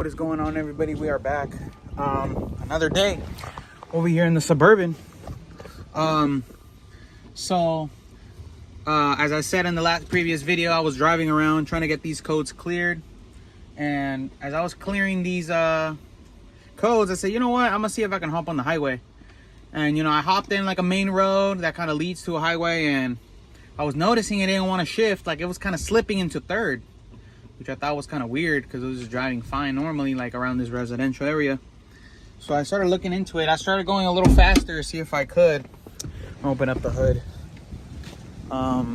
What is going on, everybody? We are back. Another day over here in the Suburban. As I said in the previous video, I was driving around trying to get these codes cleared. And as I was clearing these codes, I said, you know what? I'm gonna see if I can hop on the highway. And you know, I hopped in like a main road that kind of leads to a highway, and I was noticing it didn't want to shift. Like it was kind of slipping into third, which I thought was kind of weird because it was just driving fine normally, like around this residential area. So I started looking into it. I started going a little faster to see if I could open up the hood. I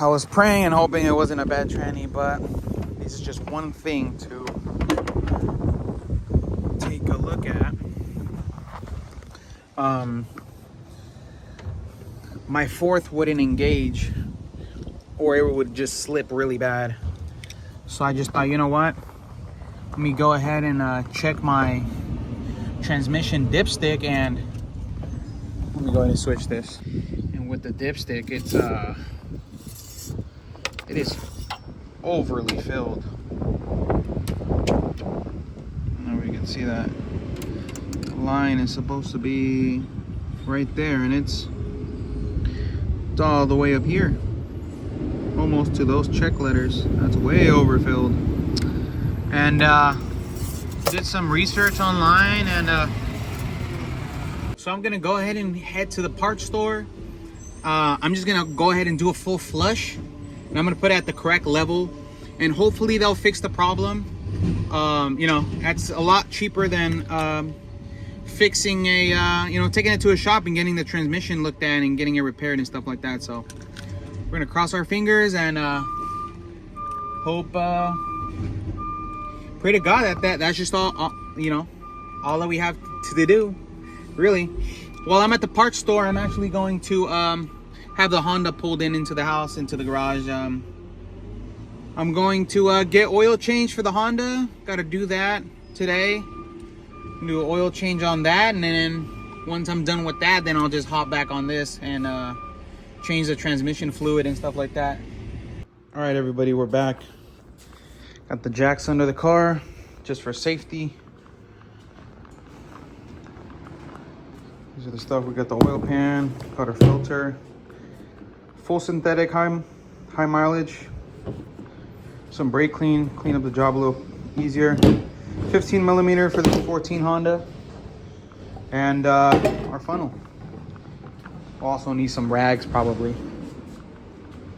was praying and hoping it wasn't a bad tranny, but this is just one thing to take a look at. My fourth wouldn't engage, or it would just slip really bad. So I just thought, you know what? Let me go ahead and check my transmission dipstick, and let me go ahead and switch this. And with the dipstick, it is overly filled. Now we can see that the line is supposed to be right there, and it's all the way up here, almost to those check letters. That's way overfilled. And did some research online, and so I'm gonna go ahead and head to the parts store. I'm just gonna go ahead and do a full flush, and I'm gonna put it at the correct level, and hopefully they'll fix the problem. You know, that's a lot cheaper than fixing a you know, taking it to a shop and getting the transmission looked at and getting it repaired and stuff like that. So we're gonna cross our fingers and hope, pray to God that that's just all, you know, all that we have to do, really. While I'm at the parts store, I'm actually going to have the Honda pulled into the house, into the garage. I'm going to get oil change for the Honda. Got to do that today. Do an oil change on that, and then once I'm done with that, then I'll just hop back on this and change the transmission fluid and stuff like that. All right, everybody, we're back. Got the jacks under the car just for safety. These are the stuff. We got the oil pan, got our filter, full synthetic, high mileage, some brake clean up the job a little easier. 15 millimeter for the 14 Honda, and our funnel. We'll also need some rags probably.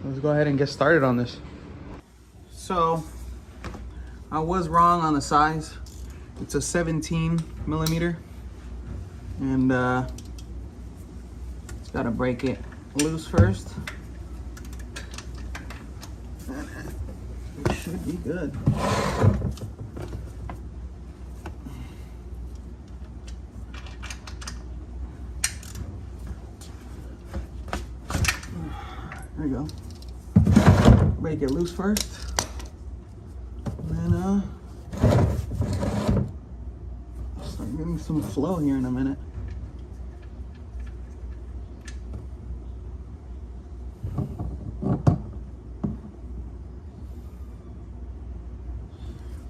Let's go ahead and get started on this. So I was wrong on the size. It's a 17 millimeter, and just gotta break it loose first. It should be good. There you go. Break it loose first, and then start getting some flow here in a minute.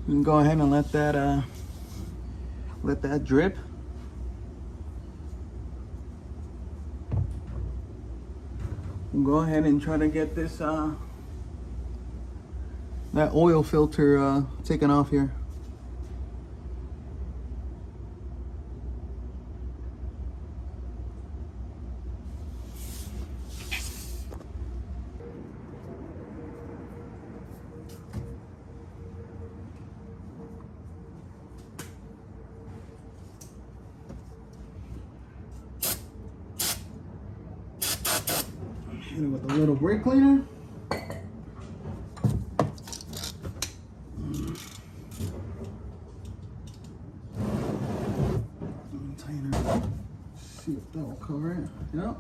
We can go ahead and let that drip. We'll go ahead and try to get this that oil filter taken off here. Hit it with a little brake cleaner. Tighten it. See if that will cover it. Yep.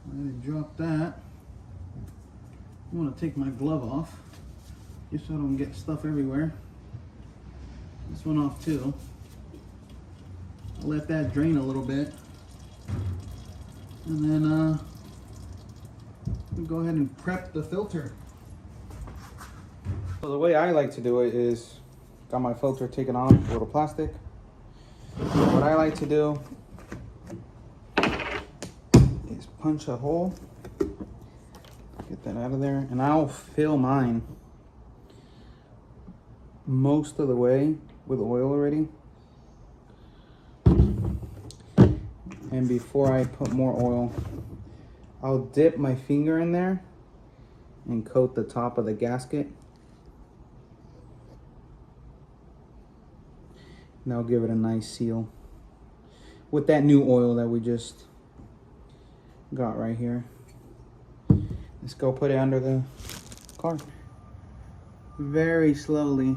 Let it drop that. I want to take my glove off just so I don't get stuff everywhere. This one off too. let that drain a little bit. And then we'll go ahead and prep the filter. So the way I like to do it is, got my filter taken off, a little plastic. What I like to do is punch a hole, get that out of there, and I'll fill mine most of the way with oil already. And before I put more oil, I'll dip my finger in there and coat the top of the gasket. And I'll give it a nice seal with that new oil that we just got right here. Let's go put it under the car. Very slowly,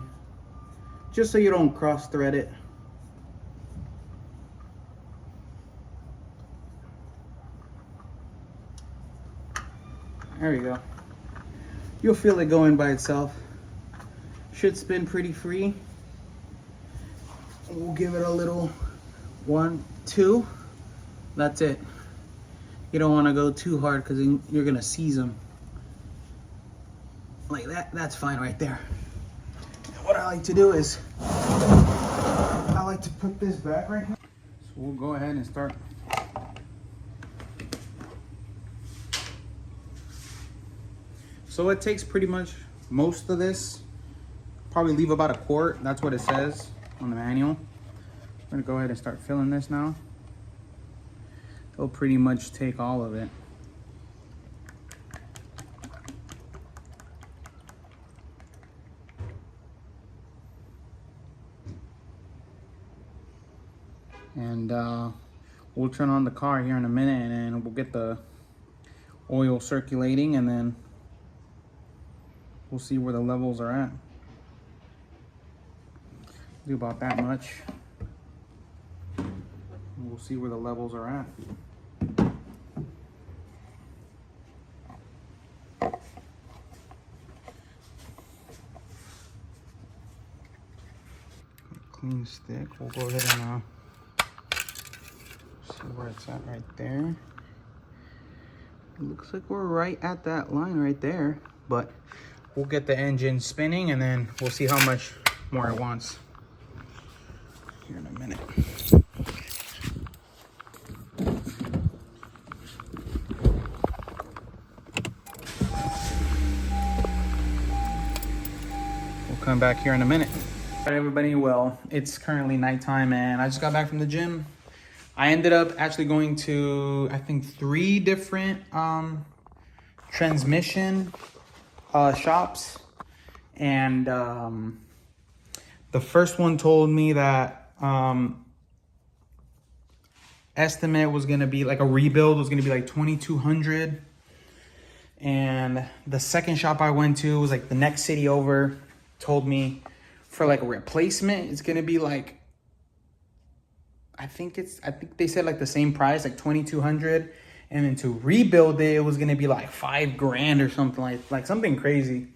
just so you don't cross thread it. There we go. You'll feel it going by itself. Should spin pretty free. We'll give it a little 1, 2. That's it. You don't want to go too hard because you're gonna seize them. Like that. That's fine right there. And what I like to do is, I like to put this back right here. So we'll go ahead and start. So it takes pretty much most of this. Probably leave about a quart. That's what it says on the manual. I'm gonna go ahead and start filling this now. It'll pretty much take all of it. And we'll turn on the car here in a minute, and then we'll get the oil circulating, and then we'll see where the levels are at. Do about that much. We'll see where the levels are at. Clean stick. We'll go ahead and see where it's at right there. It looks like we're right at that line right there, but we'll get the engine spinning and then we'll see how much more it wants here in a minute. We'll come back here in a minute. All right, everybody, well, it's currently nighttime and I just got back from the gym. I ended up actually going to, I think, 3 different transmission shops. And the first one told me that estimate was gonna be like a rebuild was gonna be like $2,200. And the second shop I went to was like the next city over, told me for like a replacement it's gonna be like, I think they said like the same price, like $2,200, and then to rebuild it, it was gonna be like $5,000 or something, like something crazy.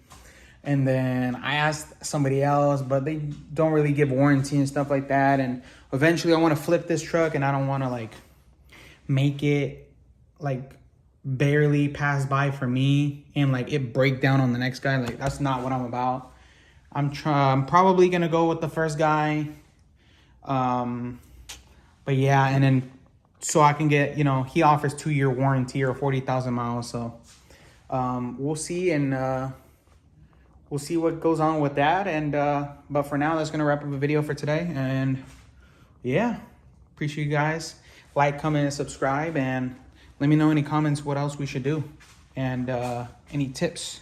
And then I asked somebody else, but they don't really give warranty and stuff like that. And eventually I want to flip this truck, and I don't want to like make it like barely pass by for me and like it break down on the next guy. Like that's not what I'm about. I'm probably gonna go with the first guy. But yeah, and then so I can get, you know, he offers 2-year warranty or 40,000 miles. So we'll see, and we'll see what goes on with that. And but for now, that's gonna wrap up the video for today. And yeah, appreciate you guys. Like, comment, and subscribe, and let me know any comments what else we should do, and any tips.